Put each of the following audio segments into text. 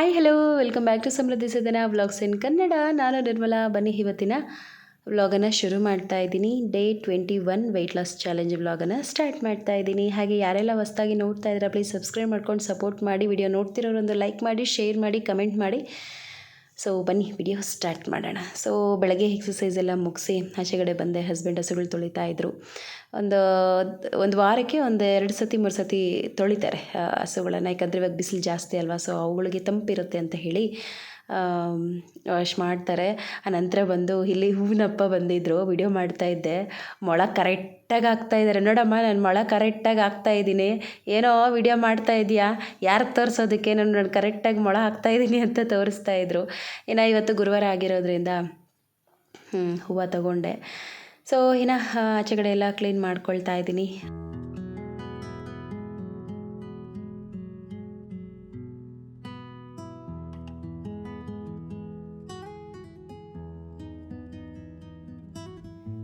Hi hello welcome back to Samruddhi Sadana vlogs ಇನ್ ಕನ್ನಡ. ನಾನು ನಿರ್ಮಲಾ. ಬನ್ನಿ ಇವತ್ತಿನ ವ್ಲಾಗನ್ನು ಶುರು ಮಾಡ್ತಾ ಇದ್ದೀನಿ. ಡೇ 21 ವೆಯ್ಟ್ ಲಾಸ್ ಚಾಲೆಂಜ್ ವ್ಲಾಗನ್ನು ಸ್ಟಾರ್ಟ್ ಮಾಡ್ತಾ ಇದ್ದೀನಿ. ಹಾಗೆ ಯಾರೆಲ್ಲ ಹೊಸದಾಗಿ ನೋಡ್ತಾ ಇದ್ದೀರಾ ಪ್ಲೀಸ್ ಸಬ್ಸ್ಕ್ರೈಬ್ ಮಾಡ್ಕೊಂಡು ಸಪೋರ್ಟ್ ಮಾಡಿ. ವಿಡಿಯೋ ನೋಡ್ತಿರೋರೊಂದು ಲೈಕ್ ಮಾಡಿ, ಶೇರ್ ಮಾಡಿ, ಕಮೆಂಟ್ ಮಾಡಿ. ಸೊ ಬನ್ನಿ ವಿಡಿಯೋ ಸ್ಟಾರ್ಟ್ ಮಾಡೋಣ. ಸೊ ಬೆಳಗ್ಗೆ ಎಕ್ಸಸೈಸ್ ಎಲ್ಲ ಮುಗಿಸಿ ಆಚೆಗಡೆ ಬಂದೆ. ಹಸ್ಬೆಂಡ್ ಹಸುಗಳು ತೊಳಿತಾ ಇದ್ದರು. ಒಂದು ವಾರಕ್ಕೆ 2 ಸತಿ 3 ಸತಿ ತೊಳಿತಾರೆ ಹಸುಗಳನ್ನು. ಯಾಕಂದರೆ ಇವಾಗ ಬಿಸಿಲು ಜಾಸ್ತಿ ಅಲ್ವಾ, ಸೊ ಅವುಗಳಿಗೆ ತಂಪಿರುತ್ತೆ ಅಂತ ಹೇಳಿ ವಾಶ್ ಮಾಡ್ತಾರೆ. ಆನಂತರ ಬಂದು ಇಲ್ಲಿ ಹೂವಿನಪ್ಪ ಬಂದಿದ್ದರು, ವಿಡಿಯೋ ಮಾಡ್ತಾಯಿದ್ದೆ. ಮೊಳ ಕರೆಕ್ಟಾಗಿ ಹಾಕ್ತಾಯಿದ್ದಾರೆ. ನೋಡಮ್ಮ, ನಾನು ಮೊಳ ಕರೆಕ್ಟಾಗಿ ಹಾಕ್ತಾಯಿದ್ದೀನಿ. ಏನೋ ವಿಡಿಯೋ ಮಾಡ್ತಾ ಇದೆಯಾ, ಯಾರಿಗೆ ತೋರಿಸೋದಕ್ಕೆ? ನಾನು ಕರೆಕ್ಟಾಗಿ ಮೊಳ ಹಾಕ್ತಾಯಿದ್ದೀನಿ ಅಂತ ತೋರಿಸ್ತಾಯಿದ್ರು. ಇನ್ನು ಇವತ್ತು ಗುರುವಾರ ಆಗಿರೋದ್ರಿಂದ ಹೂವು ತಗೊಂಡೆ. ಸೊ ಇನ್ನು ಆಚೆಗಡೆ ಎಲ್ಲ ಕ್ಲೀನ್ ಮಾಡ್ಕೊಳ್ತಾ ಇದ್ದೀನಿ.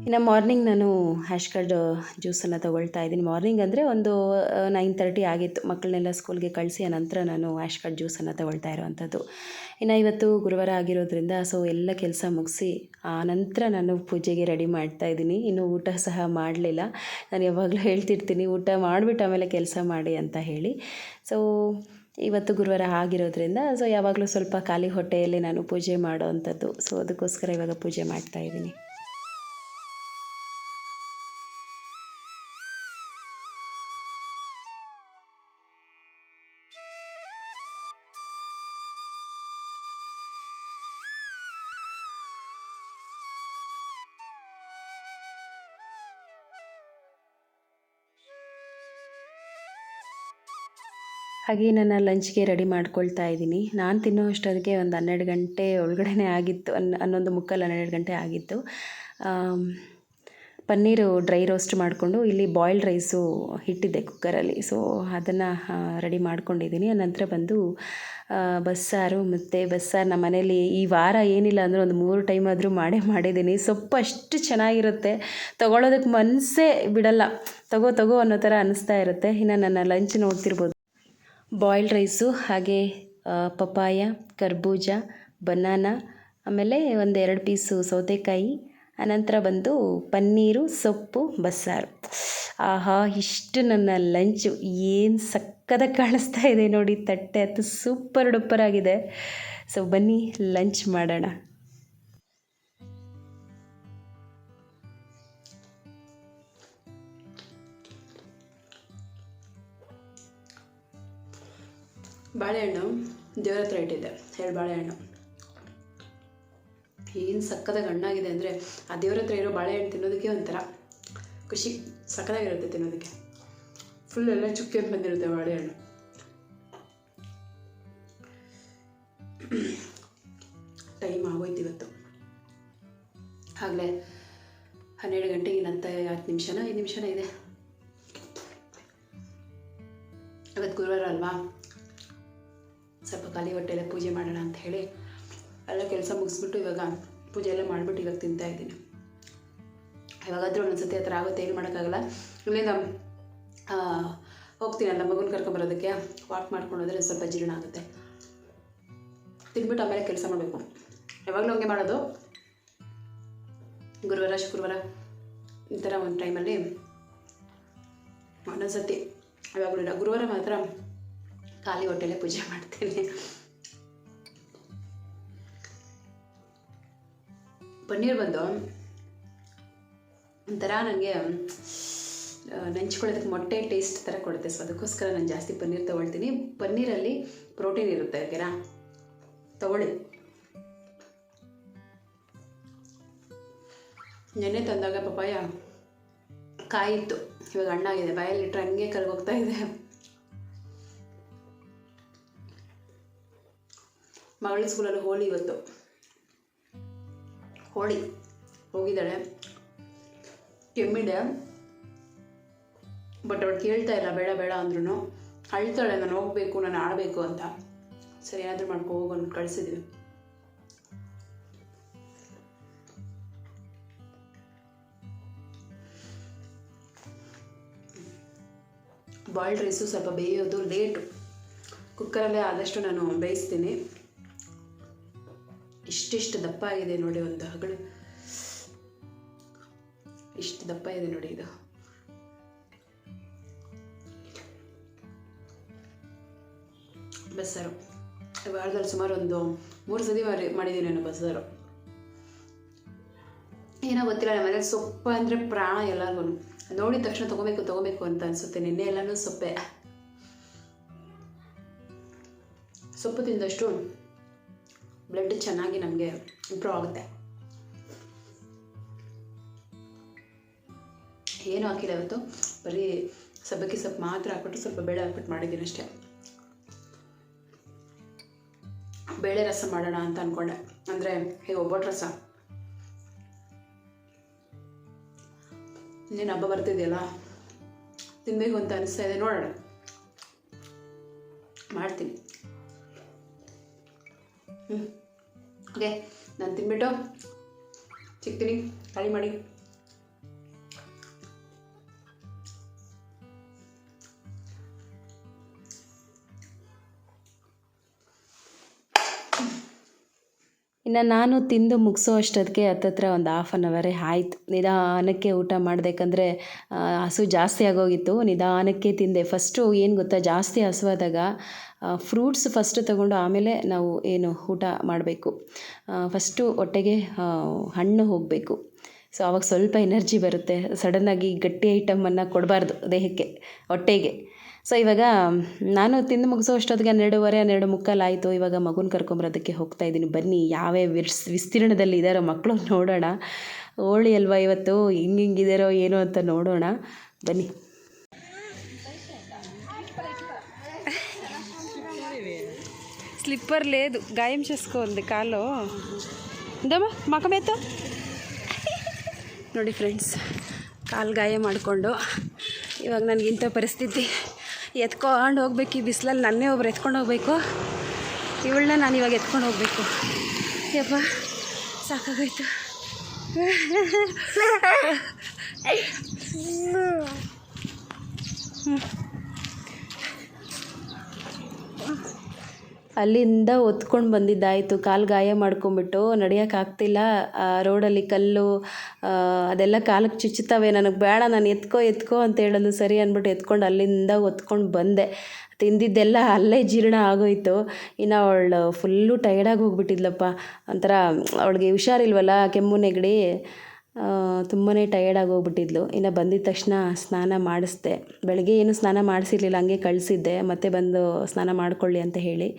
ಇನ್ನು ಮಾರ್ನಿಂಗ್ ನಾನು ಹ್ಯಾಶ್ಕರ್ಡ್ ಜ್ಯೂಸನ್ನು ತೊಗೊಳ್ತಾ ಇದ್ದೀನಿ. ಮಾರ್ನಿಂಗ್ ಅಂದರೆ ಒಂದು 9:30 ಆಗಿತ್ತು. ಮಕ್ಕಳನ್ನೆಲ್ಲ ಸ್ಕೂಲ್ಗೆ ಕಳಿಸಿ ಆನಂತರ ನಾನು ಹ್ಯಾಶ್ಕರ್ಡ್ ಜ್ಯೂಸನ್ನು ತೊಗೊಳ್ತಾ ಇರೋವಂಥದ್ದು. ಇನ್ನು ಇವತ್ತು ಗುರುವಾರ ಆಗಿರೋದ್ರಿಂದ ಸೊ ಎಲ್ಲ ಕೆಲಸ ಮುಗಿಸಿ ಆನಂತರ ನಾನು ಪೂಜೆಗೆ ರೆಡಿ ಮಾಡ್ತಾಯಿದ್ದೀನಿ. ಇನ್ನು ಊಟ ಸಹ ಮಾಡಲಿಲ್ಲ. ನಾನು ಯಾವಾಗಲೂ ಹೇಳ್ತಿರ್ತೀನಿ, ಊಟ ಮಾಡಿಬಿಟ್ಟು ಆಮೇಲೆ ಕೆಲಸ ಮಾಡಿ ಅಂತ ಹೇಳಿ. ಸೊ ಇವತ್ತು ಗುರುವಾರ ಆಗಿರೋದ್ರಿಂದ ಸೊ ಯಾವಾಗಲೂ ಸ್ವಲ್ಪ ಖಾಲಿ ಹೊಟ್ಟೆಯಲ್ಲಿ ನಾನು ಪೂಜೆ ಮಾಡೋ ಅಂಥದ್ದು. ಸೊ ಅದಕ್ಕೋಸ್ಕರ ಇವಾಗ ಪೂಜೆ ಮಾಡ್ತಾಯಿದ್ದೀನಿ. ಹಾಗೆ ನಾನು ಲಂಚ್ಗೆ ರೆಡಿ ಮಾಡ್ಕೊಳ್ತಾ ಇದ್ದೀನಿ. ನಾನು ತಿನ್ನೋ ಅಷ್ಟೊತ್ತಿಗೆ ಒಂದು 12 ಗಂಟೆ ಒಳಗಡೆ ಆಗಿತ್ತು. 11:45 12 ಗಂಟೆ ಆಗಿತ್ತು. ಪನ್ನೀರು ಡ್ರೈ ರೋಸ್ಟ್ ಮಾಡಿಕೊಂಡು ಇಲ್ಲಿ ಬಾಯ್ಲ್ಡ್ ರೈಸು ಇಟ್ಟಿದ್ದೆ ಕುಕ್ಕರಲ್ಲಿ. ಸೊ ಅದನ್ನು ರೆಡಿ ಮಾಡ್ಕೊಂಡಿದ್ದೀನಿ. ನಂತರ ಬಂದು ಬಸ್ಸಾರು ನಮ್ಮ ಮನೇಲಿ ಈ ವಾರ ಏನಿಲ್ಲ ಅಂದರೆ ಒಂದು 3 ಟೈಮ್ ಆದರೂ ಮಾಡಿದ್ದೀನಿ. ಸೊಪ್ಪು ಅಷ್ಟು ಚೆನ್ನಾಗಿರುತ್ತೆ, ತೊಗೊಳೋದಕ್ಕೆ ಮನಸ್ಸೇ ಬಿಡಲ್ಲ. ತಗೋ ಅನ್ನೋ ಥರ ಅನ್ನಿಸ್ತಾ ಇರುತ್ತೆ. ಇನ್ನು ನನ್ನ ಲಂಚ್ ನೋಡ್ತಿರ್ಬೋದು. ಬಾಯ್ಲ್ಡ್ ರೈಸು, ಹಾಗೆ ಪಪಾಯ, ಕರ್ಬೂಜ, ಬನಾನಾ, ಆಮೇಲೆ 1-2 ಪೀಸು ಸೌತೆಕಾಯಿ, ಅನಂತರ ಬಂದು ಪನ್ನೀರು, ಸೊಪ್ಪು, ಬಸ್ಸಾರು. ಆಹಾ, ಇಷ್ಟು ನನ್ನ ಲಂಚು. ಏನು ಸಕ್ಕತ್ತಾಗಿ ಕಾಣಿಸ್ತಾ ಇದೆ ನೋಡಿ ತಟ್ಟೆ. ಅದು ಸೂಪರ್ ಡೂಪರ್ ಆಗಿದೆ. ಸೊ ಬನ್ನಿ ಲಂಚ್ ಮಾಡೋಣ. ಬಾಳೆಹಣ್ಣು ದೇವ್ರ ಹತ್ರ ಇಟ್ಟಿದ್ದೆ, 2 ಬಾಳೆಹಣ್ಣು. ಏನು ಸಕ್ಕತ್ತಾಗಿ ಹಣ್ಣಾಗಿದೆ ಅಂದರೆ ಆ ದೇವ್ರ ಹತ್ರ ಇರೋ ಬಾಳೆಹಣ್ಣು ತಿನ್ನೋದಕ್ಕೆ ಒಂಥರ ಖುಷಿ. ಸಕ್ಕತ್ತಾಗಿರುತ್ತೆ ತಿನ್ನೋದಕ್ಕೆ. ಫುಲ್ ಎಲ್ಲ ಚುಕ್ಕೆ ಬಂದಿರುತ್ತೆ ಬಾಳೆಹಣ್ಣು. ಟೈಮ್ ಆಗೋಯ್ತು ಇವತ್ತು. ಆಗಲೇ 12 ಗಂಟೆಗೆ ಇನ್ನಂತ 5 ನಿಮಿಷನ ಇದೆ. ಇವತ್ತು ಗುರುವಾರ ಅಲ್ವಾ, ಸ್ವಲ್ಪ ಖಾಲಿ ಹೊಟ್ಟೆಲ್ಲ ಪೂಜೆ ಮಾಡೋಣ ಅಂತ ಹೇಳಿ ಎಲ್ಲ ಕೆಲಸ ಮುಗಿಸ್ಬಿಟ್ಟು ಇವಾಗ ಪೂಜೆ ಎಲ್ಲ ಮಾಡಿಬಿಟ್ಟು ಇವಾಗ ತಿಂತಾಯಿದ್ದೀನಿ. ಇವಾಗಾದರೂ ಒಂದೊಂದ್ಸತಿ ಆ ಥರ ಆಗುತ್ತೆ, ಏನು ಮಾಡೋಕ್ಕಾಗಲ್ಲ. ಇಲ್ಲಿಂದ ಹೋಗ್ತೀನಲ್ಲ ಮಗುನ ಕರ್ಕೊಂಬರೋದಕ್ಕೆ, ವಾಕ್ ಮಾಡ್ಕೊಂಡು ಹೋದರೆ ಸ್ವಲ್ಪ ಜೀರ್ಣ ಆಗುತ್ತೆ. ತಿಂದ್ಬಿಟ್ಟು ಆಮೇಲೆ ಕೆಲಸ ಮಾಡಬೇಕು. ಯಾವಾಗಲೂ ಹಂಗೆ ಮಾಡೋದು. ಗುರುವಾರ ಶುಕ್ರವಾರ ಈ ಥರ ಒಂದು ಟೈಮಲ್ಲಿ ಒಂದೊಂದ್ಸತಿ, ಯಾವಾಗಲೂ ಇಲ್ಲ. ಗುರುವಾರ ಮಾತ್ರ ಖಾಲಿ ಹೊಟ್ಟೆಲೆ ಪೂಜೆ ಮಾಡ್ತೀನಿ. ಪನ್ನೀರ್ ಬಂದು ಒಂಥರ ನನಗೆ ನೆಂಚ್ಕೊಳ್ಳೋದಕ್ಕೆ ಮೊಟ್ಟೆ ಟೇಸ್ಟ್ ಥರ ಕೊಡುತ್ತೆ. ಸೊ ಅದಕ್ಕೋಸ್ಕರ ನಾನು ಜಾಸ್ತಿ ಪನ್ನೀರ್ ತೊಗೊಳ್ತೀನಿ. ಪನ್ನೀರಲ್ಲಿ ಪ್ರೋಟೀನ್ ಇರುತ್ತೆ, ಓಕೆನಾ? ತೊಗೊಳ್ಳಿ. ನೆನ್ನೆ ತಂದಾಗ ಪಪಾಯ ಕಾಯಿ ಇತ್ತು, ಇವಾಗ ಹಣ್ಣಾಗಿದೆ. ಬಾಯಲ್ಲಿ ಇಟ್ಟರೆ ಹಂಗೆ ಕರ್ಗೋಗ್ತಾ ಇದೆ. ಮಗಳ ಸ್ಕೂಲಲ್ಲಿ ಹೋಳಿ, ಇವತ್ತು ಹೋಳಿ ಹೋಗಿದ್ದಾಳೆ. ಕೆಮ್ಮಿದೆ, ಬಟ್ ಅವಳು ಕೇಳ್ತಾ ಇಲ್ಲ, ಬೇಡ ಬೇಡ ಅಂದ್ರೂ ಅಳ್ತಾಳೆ, ನಾನು ಹೋಗಬೇಕು, ನಾನು ಆಡಬೇಕು ಅಂತ. ಸರಿ ಏನಾದರೂ ಮಾಡ್ಕೊ ಹೋಗು ಅಂತ ಕಳಿಸಿದ್ವಿ. ಬಾಯ್ಲ್ಡ್ ರೈಸು ಸ್ವಲ್ಪ ಬೇಯೋದು ಲೇಟು. ಕುಕ್ಕರಲ್ಲೇ ಆದಷ್ಟು ನಾನು ಬೇಯಿಸ್ತೀನಿ. ಇಷ್ಟಿಷ್ಟು ದಪ್ಪ ಆಗಿದೆ ನೋಡಿ, ಒಂದು ಹಗಳು ಇಷ್ಟು ದಪ್ಪ ಇದೆ ನೋಡಿ ಇದು. ಬಸ್ಸಾರು ವಾರದಲ್ಲಿ ಸುಮಾರು ಒಂದು 3 ಸತಿ ಮಾಡಿದ್ದೀನಿ ನಾನು ಬಸ್ಸಾರು. ಏನೋ ಗೊತ್ತಿಲ್ಲ, ನಮ್ಮ ಮನೇಲಿ ಸೊಪ್ಪು ಅಂದರೆ ಪ್ರಾಣ ಎಲ್ಲರಿಗೂ. ನೋಡಿದ ತಕ್ಷಣ ತೊಗೋಬೇಕು ಅಂತ ಅನಿಸುತ್ತೆ. ನಿನ್ನೆ ಎಲ್ಲನೂ ಸೊಪ್ಪೆ. ಸೊಪ್ಪು ತಿಂದಷ್ಟು ಬ್ಲಡ್ ಚೆನ್ನಾಗಿ ನಮಗೆ ಇಂಪ್ರೂವ್ ಆಗುತ್ತೆ. ಏನು ಹಾಕಿಲ್ಲ ಇವತ್ತು, ಬರೀ ಸಬ್ಬಕ್ಕಿ ಸೊಪ್ಪು ಮಾತ್ರ ಹಾಕ್ಬಿಟ್ಟು ಸ್ವಲ್ಪ ಬೇಳೆ ಹಾಕ್ಬಿಟ್ಟು ಮಾಡಿದ್ದೀನಿ ಅಷ್ಟೇ. ಬೇಳೆ ರಸ ಮಾಡೋಣ ಅಂತ ಅಂದ್ಕೊಂಡೆ, ಅಂದರೆ ಹೇಗೆ ಒಬ್ಬಟ್ಟು ರಸ. ಇನ್ನೇನು ಹಬ್ಬ ಬರ್ತಿದೆಯಲ್ಲ, ತಿನ್ನಬೇಕು ಅಂತ ಅನಿಸ್ತಾ ಇದೆ. ನೋಡೋಣ, ಮಾಡ್ತೀನಿ. ಓಕೆ, ನಾನು ತಿನ್ಬಿಟ್ಟು ಸಿಗ್ತೀನಿ. ಖಾಲಿ ಮಾಡಿ. ಇನ್ನು ನಾನು ತಿಂದು ಮುಗಿಸೋ ಅಷ್ಟೊತ್ತಿಗೆ ಹತ್ತತ್ರ ಒಂದು 1/2 ಅವರೇ ಆಯಿತು. ನಿಧಾನಕ್ಕೆ ಊಟ ಮಾಡಬೇಕಂದ್ರೆ ಹಸು ಜಾಸ್ತಿ ಆಗೋಗಿತ್ತು. ನಿಧಾನಕ್ಕೆ ತಿಂದೆ. ಫಸ್ಟು ಏನು ಗೊತ್ತಾ, ಜಾಸ್ತಿ ಹಸುವಾದಾಗ ಫ್ರೂಟ್ಸ್ ಫಸ್ಟು ತಗೊಂಡು ಆಮೇಲೆ ನಾವು ಏನು ಊಟ ಮಾಡಬೇಕು. ಫಸ್ಟು ಹೊಟ್ಟೆಗೆ ಹಣ್ಣು ಹೋಗಬೇಕು. ಸೊ ಆವಾಗ ಸ್ವಲ್ಪ ಎನರ್ಜಿ ಬರುತ್ತೆ. ಸಡನ್ನಾಗಿ ಗಟ್ಟಿ ಐಟಮನ್ನು ಕೊಡಬಾರ್ದು ದೇಹಕ್ಕೆ, ಹೊಟ್ಟೆಗೆ. ಸೊ ಇವಾಗ ನಾನು ತಿಂದು ಮುಗಿಸೋ ಅಷ್ಟೊತ್ತಿಗೆ 12:30 ಆಯಿತು. ಇವಾಗ ಮಗುನ ಕರ್ಕೊಂಬರೋದಕ್ಕೆ ಹೋಗ್ತಾಯಿದ್ದೀನಿ. ಬನ್ನಿ ಯಾವ್ಯಾವ ವಿಸ್ತೀರ್ಣದಲ್ಲಿ ಇದ್ದಾರೋ ಮಕ್ಕಳು ನೋಡೋಣ. ಹೋಳಿ ಅಲ್ವಾ ಇವತ್ತು, ಹಿಂಗಿದ್ದಾರೋ ಏನೋ ಅಂತ ನೋಡೋಣ ಬನ್ನಿ. స్లిప్పర్ లేదు, గాయం చేసుకోండి కాలు. ఇందమ్మా మకమేతో ನೋಡಿ ಫ್ರೆಂಡ್ಸ್, ಕಾಲು ಗಾಯ ಮಾಡಿಕೊಂಡು ಇವಾಗ ನನಗಿಂಥ ಪರಿಸ್ಥಿತಿ. ಎತ್ಕೊಂಡು ಹೋಗ್ಬೇಕು ಈ ಬಿಸಿಲಲ್ಲಿ. ನನ್ನೇ ಒಬ್ರು ಎತ್ಕೊಂಡು ಹೋಗ್ಬೇಕು. ಇವಳನ್ನ ನಾನು ಇವಾಗ ಎತ್ಕೊಂಡು ಹೋಗ್ಬೇಕು. ಯಪ್ಪ ಸಾಕಾಗೋಯ್ತು. ಅಲ್ಲಿಂದ ಒತ್ಕೊಂಡು ಬಂದಿದ್ದಾಯಿತು. ಕಾಲು ಗಾಯ ಮಾಡ್ಕೊಂಬಿಟ್ಟು ನಡೆಯೋಕ್ಕಾಗ್ತಿಲ್ಲ. ರೋಡಲ್ಲಿ ಕಲ್ಲು ಅದೆಲ್ಲ ಕಾಲಿಗೆ ಚುಚ್ಚುತ್ತವೆ. ನನಗೆ ಬೇಡ, ನಾನು ಎತ್ಕೋ ಅಂತ ಹೇಳೋದು ಸರಿ ಅಂದ್ಬಿಟ್ಟು ಎತ್ಕೊಂಡು ಅಲ್ಲಿಂದ ಒತ್ಕೊಂಡು ಬಂದೆ. ತಿಂದಿದ್ದೆಲ್ಲ ಅಲ್ಲೇ ಜೀರ್ಣ ಆಗೋಯ್ತು. ಇನ್ನು ಅವಳು ಫುಲ್ಲು ಟಯರ್ಡಾಗಿ ಹೋಗ್ಬಿಟ್ಟಿದ್ಲಪ್ಪ. ಒಂಥರ ಅವಳಿಗೆ ಹುಷಾರಿಲ್ವಲ್ಲ, ಕೆಮ್ಮು ನೆಗಡಿ, ತುಂಬಾ ಟಯರ್ಡಾಗಿ ಹೋಗ್ಬಿಟ್ಟಿದ್ಲು. ಇನ್ನು ಬಂದಿದ್ದ ತಕ್ಷಣ ಸ್ನಾನ ಮಾಡಿಸ್ದೆ. ಬೆಳಗ್ಗೆ ಏನು ಸ್ನಾನ ಮಾಡಿಸಿರ್ಲಿಲ್ಲ, ಹಂಗೆ ಕಳಿಸಿದ್ದೆ. ಮತ್ತೆ ಬಂದು ಸ್ನಾನ ಮಾಡ್ಕೊಳ್ಳಿ ಅಂತ ಹೇಳಿ.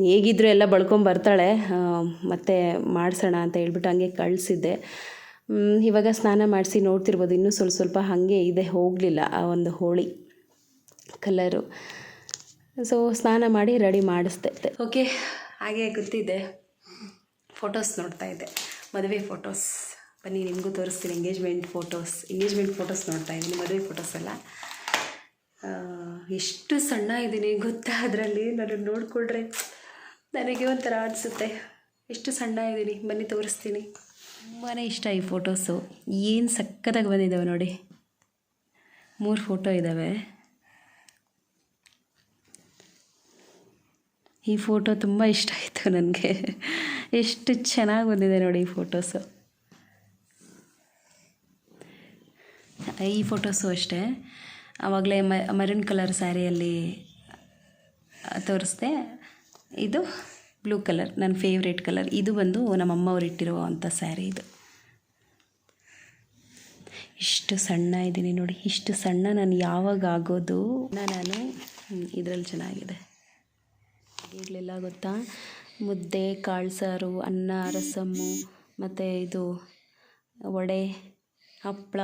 ಹೇಗಿದ್ದರೂ ಎಲ್ಲ ಬಳ್ಕೊಂಬರ್ತಾಳೆ, ಮತ್ತೆ ಮಾಡಿಸೋಣ ಅಂತ ಹೇಳ್ಬಿಟ್ಟು ಹಂಗೆ ಕಳಿಸಿದ್ದೆ. ಇವಾಗ ಸ್ನಾನ ಮಾಡಿಸಿ ನೋಡ್ತಿರ್ಬೋದು, ಇನ್ನೂ ಸ್ವಲ್ಪ ಹಾಗೆ ಇದೆ, ಹೋಗಲಿಲ್ಲ ಆ ಒಂದು ಹೋಳಿ ಕಲರು. ಸೊ ಸ್ನಾನ ಮಾಡಿ ರೆಡಿ ಮಾಡಿಸ್ದೆ. ಓಕೆ, ಹಾಗೆ ಗೊತ್ತಿದೆ. ಫೋಟೋಸ್ ನೋಡ್ತಾಯಿದ್ದೆ, ಮದುವೆ ಫೋಟೋಸ್. ಬನ್ನಿ ನಿಮಗೂ ತೋರಿಸ್ತೀನಿ. ಎಂಗೇಜ್ಮೆಂಟ್ ಫೋಟೋಸ್ ನೋಡ್ತಾ ಇದ್ದೀನಿ, ಮದುವೆ ಫೋಟೋಸ್ ಎಲ್ಲ. ಎಷ್ಟು ಸಣ್ಣ ಇದ್ದೀನಿ ಗೊತ್ತಾ ಅದರಲ್ಲಿ. ನಾನು ನೋಡಿಕೊಂಡ್ರೆ ನನಗೆ ಒಂಥರ ಅನಿಸುತ್ತೆ, ಎಷ್ಟು ಸಣ್ಣ ಇದ್ದೀನಿ. ಬನ್ನಿ ತೋರಿಸ್ತೀನಿ. ತುಂಬಾ ಇಷ್ಟ ಈ ಫೋಟೋಸು. ಏನು ಸಕ್ಕತ್ತಾಗಿ ಬಂದಿದ್ದಾವೆ ನೋಡಿ. 3 ಫೋಟೋ ಇದ್ದಾವೆ. ಈ ಫೋಟೋ ತುಂಬ ಇಷ್ಟ ಆಯಿತು ನನಗೆ. ಎಷ್ಟು ಚೆನ್ನಾಗಿ ಬಂದಿದೆ ನೋಡಿ ಈ ಫೋಟೋಸು. ಈ ಫೋಟೋಸು ಅಷ್ಟೇ. ಆವಾಗಲೇ ಮರೂನ್ ಕಲರ್ ಸ್ಯಾರಿಯಲ್ಲಿ ತೋರಿಸ್ದೆ. ಇದು ಬ್ಲೂ ಕಲರ್, ನನ್ನ ಫೇವ್ರೇಟ್ ಕಲರ್. ಇದು ಬಂದು ನಮ್ಮಮ್ಮ ಅವ್ರು ಇಟ್ಟಿರೋ ಅಂಥ ಸ್ಯಾರಿ ಇದು. ಇಷ್ಟು ಸಣ್ಣ ಇದ್ದೀನಿ ನೋಡಿ. ಇಷ್ಟು ಸಣ್ಣ ನಾನು ಯಾವಾಗ ಆಗೋದು? ನಾನು ಇದರಲ್ಲಿ ಚೆನ್ನಾಗಿದೆ. ಈಗಲೆಲ್ಲ ಗೊತ್ತಾ, ಮುದ್ದೆ, ಕಾಳು ಸಾರು, ಅನ್ನ, ರಸಮ್ಮು, ಮತ್ತು ಇದು ವಡೆ, ಹಪ್ಪಳ,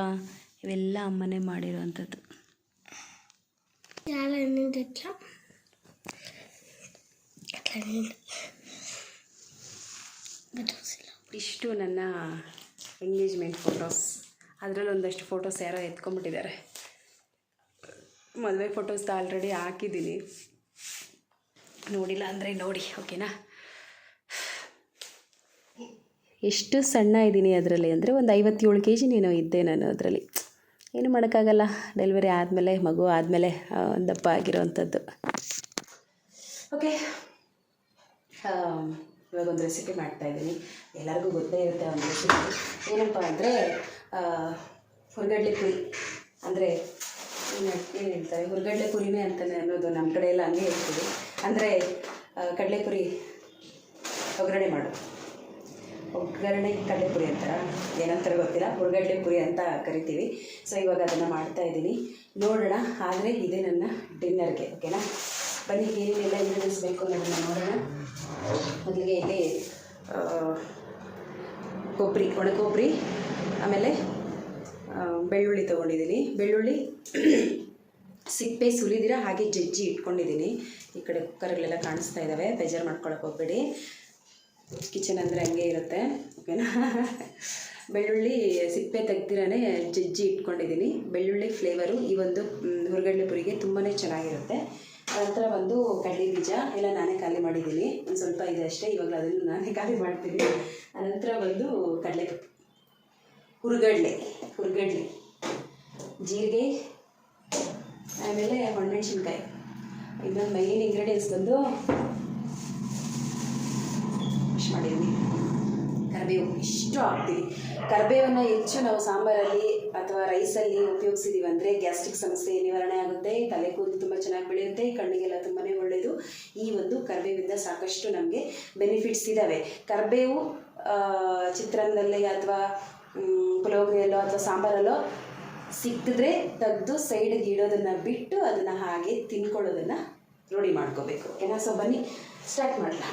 ಇವೆಲ್ಲ ಅಮ್ಮನೇ ಮಾಡಿರೋವಂಥದ್ದು. ಇಷ್ಟು ನನ್ನ ಎಂಗೇಜ್ಮೆಂಟ್ ಫೋಟೋಸ್. ಅದರಲ್ಲಿ ಒಂದಷ್ಟು ಫೋಟೋಸ್ ಯಾರೋ ಎತ್ಕೊಂಡ್ಬಿಟ್ಟಿದ್ದಾರೆ. ಮದುವೆ ಫೋಟೋಸ್ ಆಲ್ರೆಡಿ ಹಾಕಿದ್ದೀನಿ, ನೋಡಿಲ್ಲ ಅಂದರೆ ನೋಡಿ, ಓಕೆನಾ. ಎಷ್ಟು ಸಣ್ಣ ಇದ್ದೀನಿ ಅದರಲ್ಲಿ ಅಂದರೆ ಒಂದು 57 kg ಏನೋ ಇದ್ದೆ ನಾನು ಅದರಲ್ಲಿ. ಏನು ಮಾಡೋಕ್ಕಾಗಲ್ಲ, ಡೆಲಿವರಿ ಆದಮೇಲೆ, ಮಗು ಆದಮೇಲೆ ದಪ್ಪ ಆಗಿರೋವಂಥದ್ದು. ಓಕೆ, ಇವಾಗ ಒಂದು ರೆಸಿಪಿ ಮಾಡ್ತಾಯಿದ್ದೀನಿ. ಎಲ್ಲರಿಗೂ ಗೊತ್ತೇ ಇರುತ್ತೆ ಒಂದು ರೆಸಿಪಿ. ಏನಪ್ಪ ಅಂದರೆ ಹುರ್ಗಡ್ಲೆ ಪುರಿ. ಅಂದರೆ ಏನು ಹೇಳ್ತಾರೆ, ಹುರ್ಗಡ್ಲೆ ಪುರಿನೇ ಅಂತಲೇ ಅನ್ನೋದು. ನಮ್ಮ ಕಡೆ ಎಲ್ಲ ಹಂಗೆ ಹೇಳ್ತೀವಿ. ಅಂದರೆ ಕಡಲೆಪುರಿ ಒಗ್ಗರಣೆ ಮಾಡು, ಒಗ್ಗರಣೆ ಕಡಲೆಪುರಿ ಅಂತಾರ ಏನಂತಾರೆ ಗೊತ್ತಿಲ್ಲ, ಹುರ್ಗಡ್ಲೆ ಪುರಿ ಅಂತ ಕರಿತೀವಿ. ಸೊ ಇವಾಗ ಅದನ್ನು ಮಾಡ್ತಾಯಿದ್ದೀನಿ, ನೋಡೋಣ. ಆದರೆ ಇದೇ ನನ್ನ ಡಿನ್ನರ್ಗೆ. ಓಕೆನಾ, ಬನ್ನಿ ಏನೇನೆಲ್ಲ ಇಂಗ್ರೀಡಿಯೆಂಟ್ಸ್ ಬೇಕು ಅನ್ನೋದನ್ನು ನೋಡೋಣ. ಮೊದಲಿಗೆ ಇಲ್ಲಿ ಕೊಬ್ಬರಿ, ಒಣ ಕೊಬ್ಬರಿ, ಆಮೇಲೆ ಬೆಳ್ಳುಳ್ಳಿ ತೊಗೊಂಡಿದ್ದೀನಿ. ಬೆಳ್ಳುಳ್ಳಿ ಸಿಪ್ಪೆ ಸುಲಿದಿರ ಹಾಗೆ ಜಜ್ಜಿ ಇಟ್ಕೊಂಡಿದ್ದೀನಿ. ಈ ಕಡೆ ಕುಕ್ಕರ್ಗಳೆಲ್ಲ ಕಾಣಿಸ್ತಾ ಇದ್ದಾವೆ, ಬೇಜಾರು ಮಾಡ್ಕೊಳಕ್ಕೆ ಹೋಗ್ಬೇಡಿ. ಕಿಚನ್ ಅಂದರೆ ಹಂಗೆ ಇರುತ್ತೆ. ಓಕೆನಾ. ಬೆಳ್ಳುಳ್ಳಿ ಸಿಪ್ಪೆ ತೆಗ್ದಿರೇ ಜಜ್ಜಿ ಇಟ್ಕೊಂಡಿದ್ದೀನಿ. ಬೆಳ್ಳುಳ್ಳಿ ಫ್ಲೇವರು ಈ ಒಂದು ಹುರ್ಗಡ್ಲೆ ಪುರಿಗೆ ತುಂಬಾ ಚೆನ್ನಾಗಿರುತ್ತೆ. ನಂತರ ಒಂದು ಕಡಲೆ ಬೀಜ ಎಲ್ಲ ನಾನೇ ಖಾಲಿ ಮಾಡಿದ್ದೀನಿ, ಒಂದು ಸ್ವಲ್ಪ ಇದೆ ಅಷ್ಟೇ, ಇವಾಗ ಅದನ್ನು ನಾನೇ ಖಾಲಿ ಮಾಡ್ತೀನಿ. ಅನಂತರ ಒಂದು ಕಡಲೆ ಹುರ್ಗಡ್ಲೆ, ಜೀರಿಗೆ, ಆಮೇಲೆ ಒಣಮೆಣ್ಸಿನ್ಕಾಯಿ. ಇನ್ನೊಂದು ಮೈನ್ ಇಂಗ್ರೀಡಿಯೆಂಟ್ಸ್ ಬಂದು ವಾಶ್ ಮಾಡಿದ್ದೀನಿ, ಕರಿಬೇವು. ಇಷ್ಟು ಹಾಕ್ತೀವಿ. ಕರಿಬೇವನ್ನು ಹೆಚ್ಚು ನಾವು ಸಾಂಬಾರಲ್ಲಿ ಅಥವಾ ರೈಸಲ್ಲಿ ಉಪಯೋಗಿಸಿದ್ದೀವಿ ಅಂದರೆ ಗ್ಯಾಸ್ಟ್ರಿಕ್ ಸಮಸ್ಯೆ ನಿವಾರಣೆ ಆಗುತ್ತೆ, ತಲೆ ಕೂದಲು ತುಂಬ ಚೆನ್ನಾಗಿ ಬೆಳೆಯುತ್ತೆ, ಕಣ್ಣಿಗೆಲ್ಲ ತುಂಬಾ ಒಳ್ಳೆಯದು. ಈ ಒಂದು ಕರಿಬೇವಿಂದ ಸಾಕಷ್ಟು ನಮಗೆ ಬೆನಿಫಿಟ್ಸ್ ಇದ್ದಾವೆ. ಕರಿಬೇವು ಚಿತ್ರಾನ್ನದಲ್ಲಿ ಅಥವಾ ಪುಳಿಯೋಗರೆಯಲ್ಲೋ ಅಥವಾ ಸಾಂಬಾರಲ್ಲೋ ಸಿಕ್ಕಿದ್ರೆ ತೆಗೆದು ಸೈಡಿಗೆ ಇಡೋದನ್ನು ಬಿಟ್ಟು ಅದನ್ನು ಹಾಗೆ ತಿನ್ಕೊಳ್ಳೋದನ್ನು ರೂಢಿ ಮಾಡ್ಕೋಬೇಕು. ಓಕೆನಾ. ಸೊ ಬನ್ನಿ ಸ್ಟಾರ್ಟ್ ಮಾಡೋಣ.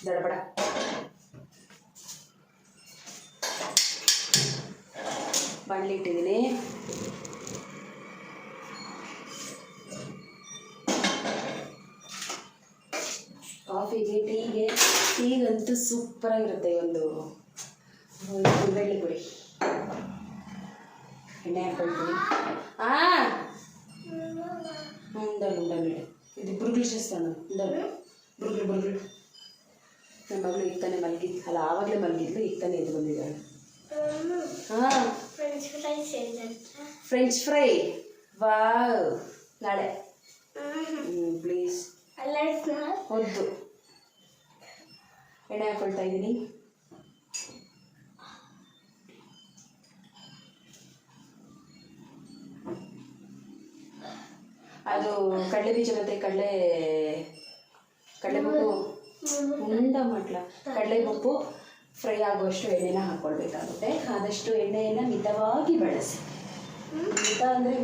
ದಡಬಡ ಬಾಣಲಿ ಇಟ್ಟಿದ್ದೀನಿ. ಕಾಫಿಗೆ, ಟೀಗಂತೂ ಸೂಪರಾಗಿರುತ್ತೆ ಒಂದು ಹುರ್ಗಡ್ಲೆ ಪುರಿ. ಎಣ್ಣೆ ಹಾಕ್ಕೊಳ್ತೀನಿ. ಉಂಡಲ್ ಇದು ಬುರ್ಗುಳು చేస్తాను. ಬುರ್ಗುಳು. ನಮ್ಮ ಮಗಳು ಈಗ ತಾನೇ ಮಲಗಿದ್ದು, ಅಲ್ಲ ಆವಾಗಲೇ ಮಲಗಿದ್ಲು, ಈಗ ತಾನೇ ಎದ್ದು ಬಂದಿದ್ದಾಳೆ. ಫ್ರೆಂಚ್ ಫ್ರೈ ವಾವ್, ನಾಳೆ ಪ್ಲೀಸ್. ಹೌದು, ಎಣ್ಣೆ ಹಾಕ್ಕೊಳ್ತಾ ಇದ್ದೀನಿ. ಅದು ಕಡಲೆ ಬೀಜ ಮತ್ತು ಕಡಲೆಬೊಪ್ಪು ಕಡಲೆಬೊಪ್ಪು ಫ್ರೈ ಆಗುವಷ್ಟು ಎಣ್ಣೆನ ಹಾಕ್ಕೊಳ್ಬೇಕಾಗುತ್ತೆ. ಆದಷ್ಟು ಎಣ್ಣೆಯನ್ನು ಮಿತವಾಗಿ ಬಳಸಿ,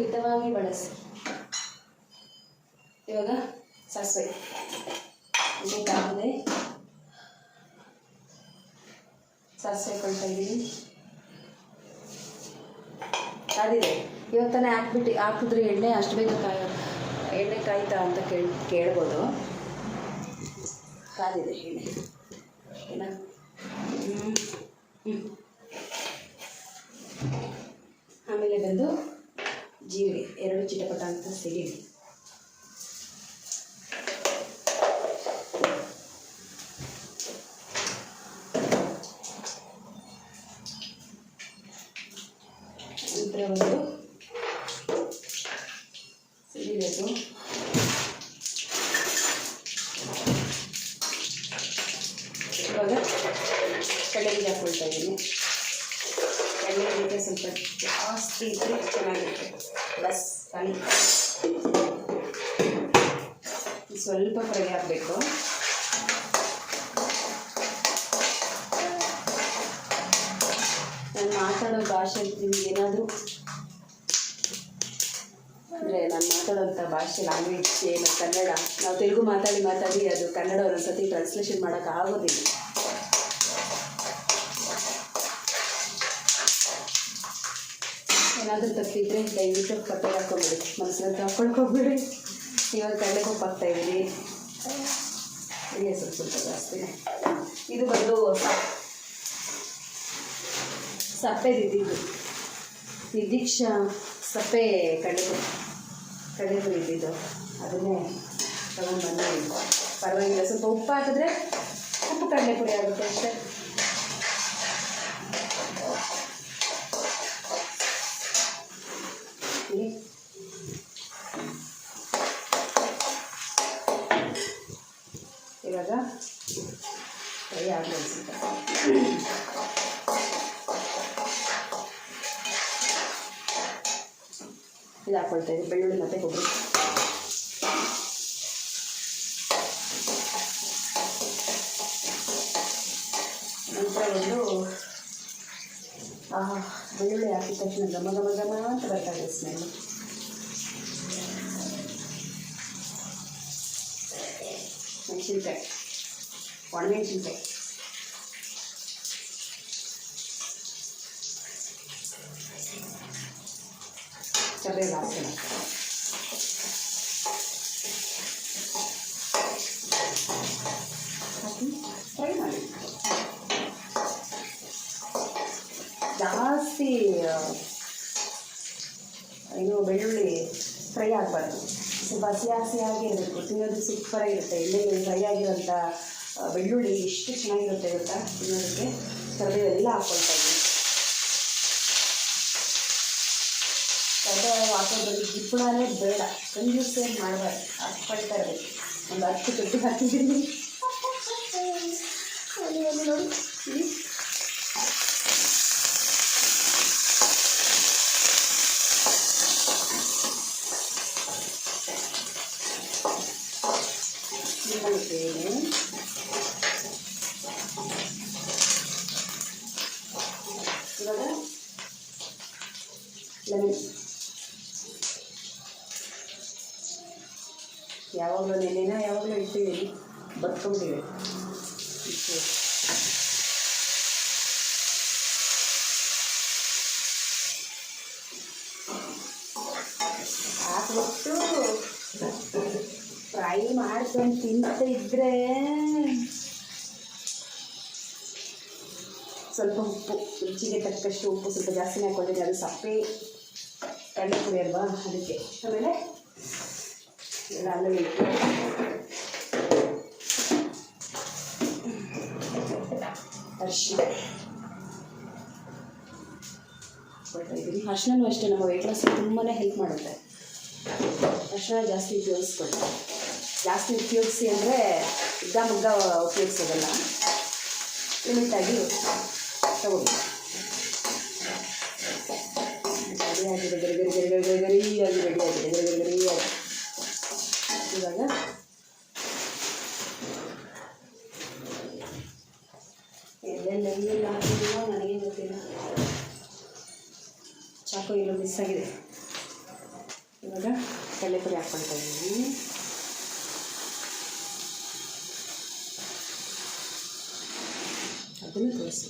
ಮಿತವಾಗಿ ಬಳಸಿ. ಇವಾಗ ಸಾಸಿವೆ ಹಾಕಿದೆ, ಸಾಸಿವೆ ಕೊಳ್ತಾ ಇದ್ದೀನಿ. ಕಾದಿದೆ, ಇವತ್ತಾನೆ ಹಾಕಿದ್ರೆ ಎಣ್ಣೆ ಅಷ್ಟು ಬೇಗ ಎಣ್ಣೆ ಕಾಯ್ತಾ ಅಂತ ಕೇಳ್ಬೋದು. ಕಾದಿದೆ ಎಣ್ಣೆ. ಓಕೆನಾ. ಆಮೇಲೆ ಬಂದು ಜೀರಿಗೆ 2 ಚಿಟಪಟ ಅಂತ ಸಿಡಿಲಿ. ನಂತರ ಒಂದು ಸಿಡಿಬೇಕು. ಇವಾಗ ಕಡಲೆಬೀಜ ಹಾಕ್ಕೊಳ್ತಾ ಇದ್ದೀನಿ. ಕಡಲೆಬೀಜ ಸ್ವಲ್ಪ ಜಾಸ್ತಿ ಇದ್ದರೆ ಚೆನ್ನಾಗಿರುತ್ತೆ. ಬಸ್ ಖಾಲಿ ಸ್ವಲ್ಪ ಫ್ರೈ ಆಗಬೇಕು. ನಾನು ಮಾತಾಡೋ ಭಾಷೆ ನಿಮ್ಗೆ ಏನಾದರೂ ಅಂದರೆ ನಾನು ಮಾತಾಡೋಂಥ ಭಾಷೆ ಲ್ಯಾಂಗ್ವೇಜ್ ಏನು ಕನ್ನಡ, ನಾವು ತೆಲುಗು ಮಾತಾಡಿ ಅದು ಕನ್ನಡ ಒಂದೊಂದ್ಸತಿ ಟ್ರಾನ್ಸ್ಲೇಷನ್ ಮಾಡೋಕ್ಕಾಗೋದಿಲ್ಲ. ಏನಾದರೂ ತಪ್ಪಿದ್ರೆ ದಯವಿಟ್ಟು ಕಪ್ಪೆ ಹಾಕ್ಕೊಂಬಿಡಿ, ಮನಸ್ಸಿನಲ್ಲಿ ಹಾಕ್ಕೊಳಕ್ಕೆ ಹೋಗ್ಬಿಡಿ. ಇವಾಗ ಕಡಲೆಕೊಪ್ಪು ಹಾಕ್ತಾಯಿದ್ದೀನಿ, ಸ್ವಲ್ಪ ಜಾಸ್ತಿ. ಇದು ಬಂದು ಸಪ್ಪೆದಿದ್ದು ನಿರ್ದೀಕ್ಷಾ ಸಪ್ಪೆ ಕಡಲೆಪುರಿ ಇದ್ದಿದ್ದು, ಅದನ್ನೇ ತಗೊಂಡು ಬಂದು ಪರವಾಗಿಲ್ಲ. ಸ್ವಲ್ಪ ಉಪ್ಪು ಹಾಕಿದ್ರೆ ಉಪ್ಪು ಕಡಲೆಪುರಿ ಆಗುತ್ತೆ ಅಷ್ಟೇ. ಇವಾಗ ಫ್ರೈ ಆಗಲಿ ಅನಿಸುತ್ತೆ. ಇದು ಹಾಕ್ಕೊಳ್ತಾ ಇದ್ದೀವಿ, ಬೆಳ್ಳುಳ್ಳಿ ಮತ್ತು ಕೊಬ್ಬರಿ. ನಂತರ ಬೆಳ್ಳುಳ್ಳಿ ಹಾಕಿದ ತಕ್ಷಣ ಘಮ ಘಮ ಘಮ ಅಂತ ಬರ್ತಾ ಇದೆ ಸ್ಮೆಲ್. ಮೆಣಸಿನ್ಕಾಯಿ, ಒಣಮೆಣಸಿನ್ಕಾಯಿ, ಕರಿಬೇವು ಹಾಕ್ತೀನಿ. ಹಾಕಿ ಫ್ರೈ ಮಾಡಿ. ಜಾಸ್ತಿ ಬೆಳ್ಳುಳ್ಳಿ ಫ್ರೈ ಆಗಬಾರ್ದು, ಸ್ವಲ್ಪ ಹಸಿಯಾಗಿ ಇರಬೇಕು. ತಿನ್ನೋದು ಸೂಪರಾಗಿರುತ್ತೆ. ಎಣ್ಣೆಗೆ ಫ್ರೈ ಆಗಿರೋಂಥ ಬೆಳ್ಳುಳ್ಳಿ ಎಷ್ಟು ಚೆನ್ನಾಗಿರುತ್ತೆ ಗೊತ್ತಾ ತಿನ್ನೋದಕ್ಕೆ. ಕರಿಬೇವು ಎಲ್ಲ ಹಾಕ್ಕೊಳ್ತಾ ಇದ್ದೀನಿ. ಕರಿಬೇವು ಹಾಕೋದ್ರಲ್ಲಿ ಜಿಪ್ಪುಣನೇ ಬೇಡ, ಕಂಜೂಸೇ ಮಾಡಬಾರ್ದು, ಹಾಕ್ಕೊಳ್ತಾ ಇರಬೇಕು. ಒಂದು 10 ಕಡ್ಡಿ ಹಾಕಿದ್ದೀನಿ ನೋಡಿ. ಇವಾಗ ಲೆಮನ್, ಯಾವಾಗಲೂ ನೆನೆನ ಯಾವಾಗಲೂ ಇಟ್ಟಿದ್ದೀನಿ, ಬರ್ಕೊಂಡಿವೆ. ಹಾಕ್ಬಿಟ್ಟು ಫ್ರೈ ಮಾಡ್ಕೊಂಡು ತಿಂತಿದ್ರೆ ಸ್ವಲ್ಪ ಉಪ್ಪು, ರುಚಿಗೆ ತಕ್ಕಷ್ಟು ಉಪ್ಪು ಸ್ವಲ್ಪ ಜಾಸ್ತಿನೇ ಹಾಕ್ಕೊಂಡಿದ್ದೀನಿ. ಅದು ಸಪ್ಪೆ ಕಡಲೆಪುರಿ ಅಲ್ವಾ, ಅದಕ್ಕೆ. ಆಮೇಲೆ ಎಲ್ಲ ಅಲ್ಲಲ್ಲಿ ಇಟ್ಟು ಅರಿಶಿನ ಹಾಕ್ಕೊಳ್ತಾ ಇದ್ದೀನಿ. ಅರಿಶಿನೂ ಅಷ್ಟೇ ನಮ್ಮ ವೆಯ್ಟ್ ಲಾಸ್ ತುಂಬಾ ಹೆಲ್ಪ್ ಮಾಡುತ್ತೆ. ಅರಿಶಿನ ಜಾಸ್ತಿ ಉಪಯೋಗಿಸ್ಕೊಳ್ಳಿ. ಜಾಸ್ತಿ ಉಪಯೋಗಿಸಿ ಅಂದರೆ ಮುಗ್ಗ ಉಪಯೋಗಿಸೋದಲ್ಲ, ಲಿಮಿಟಾಗಿ ತಗೊಳ್ಳಿ. ರೆಡಿಯಾಗಿದೆ, ಗರಿಯಾಗಿ ರೆಡಿಯಾಗಿದೆ, ಗರಿಯಾಗಿ. ಇವಾಗ ಎಲ್ಲೆಲ್ಲ ಹಾಕಿದೀವೋ ನನಗೆ ಗೊತ್ತಿಲ್ಲ, ಚಾಕು ಎಲ್ಲೋ ಮಿಸ್ ಆಗಿದೆ. ಇವಾಗ ಕಡಲೆಪುರಿ ಹಾಕ್ಕೊಳ್ತಾ ಇದ್ದೀನಿ. ಅದನ್ನು ತೋರಿಸಿ.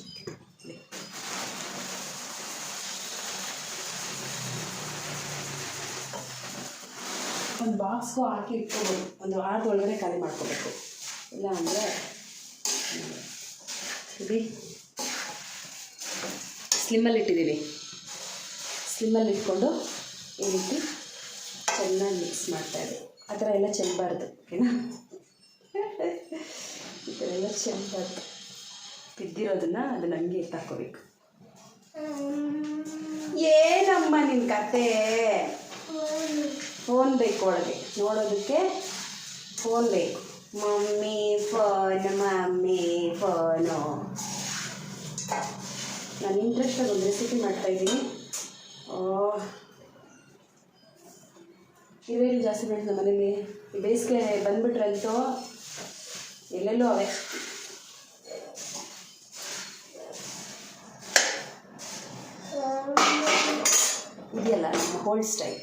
ಒಂದು ಬಾಕ್ಸ್ಗೂ ಹಾಕಿ ಇಟ್ಕೋಬೋದು, ಒಂದು ವಾರದ ಒಳಗಡೆ ಖಾಲಿ ಮಾಡ್ಕೋಬೇಕು. ಇಲ್ಲ ಅಂದರೆ ಇದು ಸ್ಲಿಮ್ಮಲ್ಲಿ ಇಟ್ಟಿದ್ದೀನಿ. ಸ್ಲಿಮ್ಮಲ್ಲಿ ಇಟ್ಕೊಂಡು ಈ ರೀತಿ ಚೆನ್ನಾಗಿ ಮಿಕ್ಸ್ ಮಾಡ್ತಾಯಿದ್ದೆ. ಆ ಥರ ಎಲ್ಲ ಚೆಲ್ಲಬಾರ್ದು, ಓಕೆನಾ? ಈ ಥರ ಎಲ್ಲ ಚೆಲ್ಲಬಾರ್ದು. ಬಿದ್ದಿರೋದನ್ನು ಅದನ್ನ ಹಂಗೆ ಎತ್ತಾಕೋಬೇಕು. ಏನಮ್ಮ ನಿನ್ನ ಕತೆ? ಫೋನ್ ಬೇಕು ಒಳಗೆ ನೋಡೋದಕ್ಕೆ, ಫೋನ್ ಬೇಕು. Mummy phone. ನಾನು ಇಂಟ್ರೆಸ್ಟಾಗಿ ಒಂದು ರೆಸಿಪಿ ಮಾಡ್ತಾಯಿದ್ದೀನಿ. ಇವೇನು ಜಾಸ್ತಿ ಬೇಡ ನಮ್ಮ ಮನೇಲಿ. ಬೇಸಿಗೆ ಬಂದುಬಿಟ್ರಂತೂ ಎಲ್ಲೆಲ್ಲೂ ಅವೇ. ಇದೆಯಲ್ಲ ನಮ್ಮ ಹೋಲ್ಡ್ ಸ್ಟೈಲ್.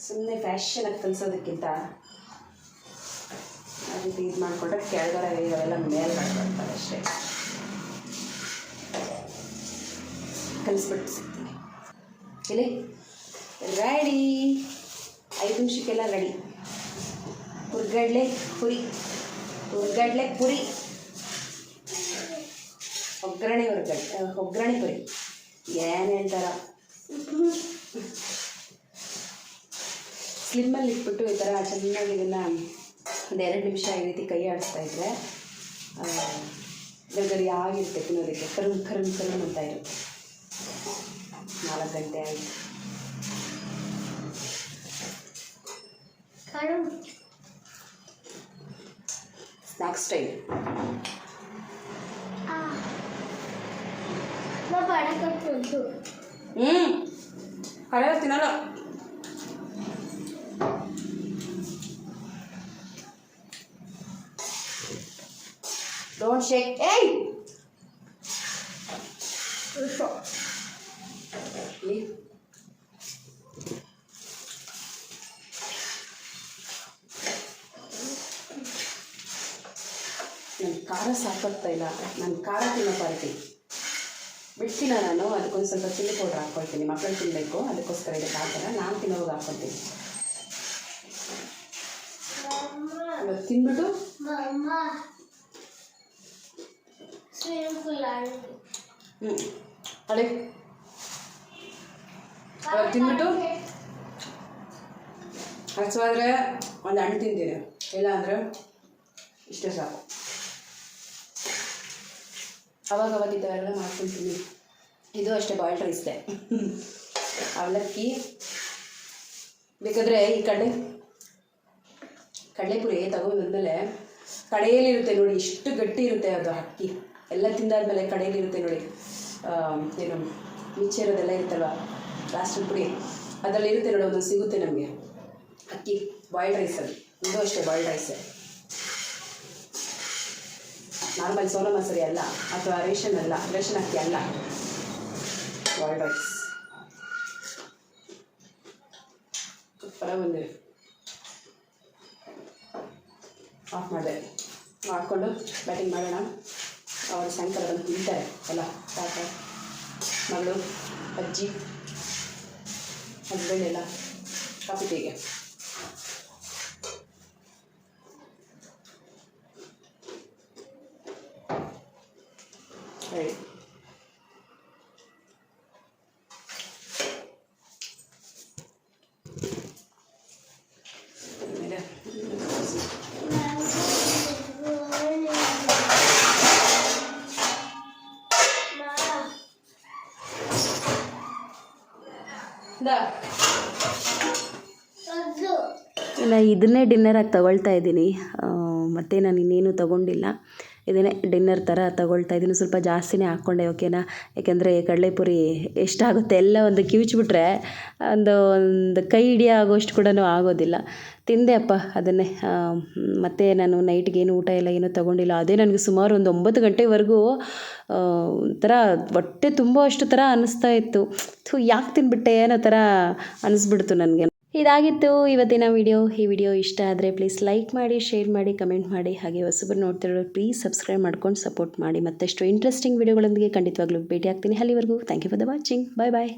ಸುಮ್ಮನೆ ಫ್ಯಾಷನಾಗಿ ಕಲಿಸೋದಕ್ಕಿಂತ ಆ ರೀತಿ ಇದು ಮಾಡಿಕೊಂಡ್ರೆ ಕೆಳಗಡೆ ಇವೆಲ್ಲ ಮೇಲ್ಗಡೆ ಬರ್ತಾರೆ ಅಷ್ಟೇ. ಕಲಿಸ್ಬಿಟ್ಟು ಸಿಗ್ತೀನಿ. ಇಲ್ಲಿ ರೆಡಿ, 5 ನಿಮಿಷಕ್ಕೆಲ್ಲ ರೆಡಿ. ಹುರ್ಗಡ್ಲೆ ಪುರಿ, ಒಗ್ಗರಣೆ ಪುರಿ ಏನು ಹೇಳ್ತಾರ. ಸ್ಲಿಮ್ಮಲ್ಲಿ ಇಟ್ಬಿಟ್ಟು ಈ ಥರ ಚೆನ್ನಾಗಿ ಇದನ್ನು ಒಂದು 2 ನಿಮಿಷ ಈ ರೀತಿ ಕೈ ಆಡಿಸ್ತಾಯಿದ್ರೆ ಗರಿ ಆಗಿರುತ್ತೆ ತಿನ್ನೋದಕ್ಕೆ. ಕರುಮ್ ಅಂತ ಇರುತ್ತೆ. 4 ಗಂಟೆ ಆಯಿತು. Snacks time. ಕಡೆ ತಿನ್ನಲ್ಲ. Don't shake. ಏಯ್ ನನ್ನ ಖಾರ ಸಾಕಾಗ್ತಾ ಇಲ್ಲ. ನಾನು ಖಾರ ತಿನ್ನೋ ಪಾರ್ಟಿ ಬಿಡ್ತೀನ ನಾನು. ಅದಕ್ಕೊಂದು ಸ್ವಲ್ಪ ಚಿಲ್ಲಿ ಪೌಡ್ರ್ ಹಾಕ್ಕೊಳ್ತೀನಿ. ಮಕ್ಕಳು ತಿನ್ನಬೇಕು, ಅದಕ್ಕೋಸ್ಕರ ಇದಕ್ಕೆ ಹಾಕೋಣ. ನಾನು ತಿನ್ನೋವಾಗ ಹಾಕ್ಕೊಳ್ತೀನಿ. ತಿನ್ಬಿಟ್ಟು ಅಳೆ ತಿನ್ಬಿಟ್ಟು ಹಸುವಾದರೆ ಒಂದು ಹಣ್ಣು ತಿಂತೀನಿ, ಇಲ್ಲ ಅಂದರೆ ಇಷ್ಟೇ ಸಾಕು. ಅವಾಗ ಇಂಥವೆಲ್ಲ ಮಾಡ್ಕೊಳ್ತೀನಿ. ಇದು ಅಷ್ಟೇ ಬಾಯ್ಲ್ಡ್ ರೈಸ್ದೆ. ಅವಲಕ್ಕಿ ಬೇಕಾದರೆ ಈ ಕಡಲೆಪುರಿ ತಗೊಂಡು ಬಂದಮೇಲೆ ಕಡೆಯಲ್ಲಿರುತ್ತೆ ನೋಡಿ, ಇಷ್ಟು ಗಟ್ಟಿ ಇರುತ್ತೆ ಅದು ಅಕ್ಕಿ. ಎಲ್ಲ ತಿಂದಾದ್ಮೇಲೆ ಕಡೆಯಲ್ಲಿರುತ್ತೆ ನೋಡಿ, ಏನು ಮಿಕ್ಚರೋದೆಲ್ಲ ಇರುತ್ತಲ್ವ, ಲಾಸ್ಟ್ ಪುಡಿ ಅದರಲ್ಲಿ ಇರುತ್ತೆ ನೋಡಿ, ಒಂದು ಸಿಗುತ್ತೆ ನಮಗೆ ಅಕ್ಕಿ. ಬಾಯ್ಲ್ಡ್ ರೈಸಲ್ಲಿ ಇದು ಅಷ್ಟೇ ಬಾಯ್ಲ್ಡ್ ರೈಸೇ. ನಾರ್ಮಲ್ ಸೋನಾ ಮಸೂರಿ ಅಲ್ಲ, ಅಥವಾ ರೇಷನ್ ಅಕ್ಕಿ ಅಲ್ಲ, ಬಾಯ್ಲ್ಡ್ ರೈಸ್. ಸೂಪರ ಬಂದಿದೆ. ಆಫ್ ಮಾಡಿದೆ, ಮಾಡಿಕೊಂಡು ಬ್ಯಾಟಿಂಗ್ ಮಾಡೋಣ. ಅವರು ಸಾಯಂಕಾಲ ಬಂದು ತಿಂತಾರೆ ಎಲ್ಲ, ತಾತ, ಮಗಳು, ಅಜ್ಜಿ, ಹಸ್ಬೆಂಡ್ ಎಲ್ಲ ಕಾಫಿ ಟೀಗೆ. ಹೇಳಿ ಇಲ್ಲ, ಇದನ್ನೇ ಡಿನ್ನರಾಗಿ ತಗೊಳ್ತಾ ಇದ್ದೀನಿ. ಮತ್ತು ನಾನು ಇನ್ನೇನು ತೊಗೊಂಡಿಲ್ಲ, ಇದನ್ನೇ ಡಿನ್ನರ್ ಥರ ತಗೊಳ್ತಾ ಇದ್ದೀನಿ. ಸ್ವಲ್ಪ ಜಾಸ್ತಿನೇ ಹಾಕ್ಕೊಂಡೆ, ಓಕೆನಾ? ಯಾಕೆಂದರೆ ಕಡಲೆಪುರಿ ಎಷ್ಟಾಗುತ್ತೆ ಎಲ್ಲ ಒಂದು ಕಿವುಚ್ಬಿಟ್ರೆ ಒಂದು ಕೈ ಹಿಡಿಯೋ ಆಗೋಷ್ಟು ಕೂಡ ಆಗೋದಿಲ್ಲ. ತಿಂದೆ ಅಪ್ಪ ಅದನ್ನೇ. ಮತ್ತು ನಾನು ನೈಟ್ಗೇನು ಊಟ ಎಲ್ಲ ಏನೂ ತೊಗೊಂಡಿಲ್ಲ. ಅದೇ ನನಗೆ ಸುಮಾರು ಒಂದು 9 ಗಂಟೆವರೆಗೂ ಒಂಥರ ಹೊಟ್ಟೆ ತುಂಬ ಅಷ್ಟು ಥರ ಅನ್ನಿಸ್ತಾ ಇತ್ತು. ಯಾಕೆ ತಿಂದ್ಬಿಟ್ಟೆ ಅನ್ನೋ ಥರ ಅನ್ನಿಸ್ಬಿಡ್ತು ನನಗೆ. ಇದಾಗಿತ್ತು ಇವತ್ತಿನ ವಿಡಿಯೋ. ಈ ವಿಡಿಯೋ ಇಷ್ಟ ಆದರೆ ಪ್ಲೀಸ್ ಲೈಕ್ ಮಾಡಿ, ಶೇರ್ ಮಾಡಿ, ಕಮೆಂಟ್ ಮಾಡಿ. ಹಾಗೆ ಹೊಸಬರು ನೋಡ್ತಿರೋರು ಪ್ಲೀಸ್ ಸಬ್ಸ್ಕ್ರೈಬ್ ಮಾಡ್ಕೊಂಡು ಸಪೋರ್ಟ್ ಮಾಡಿ. ಮತ್ತಷ್ಟು ಇಂಟ್ರೆಸ್ಟಿಂಗ್ ವಿಡಿಯೋಗಳೊಂದಿಗೆ ಖಂಡಿತವಾಗ್ಲೂ ಭೇಟಿ ಆಗ್ತೀನಿ. ಅಲ್ಲಿವರೆಗೂ thank you for the watching. Bye bye.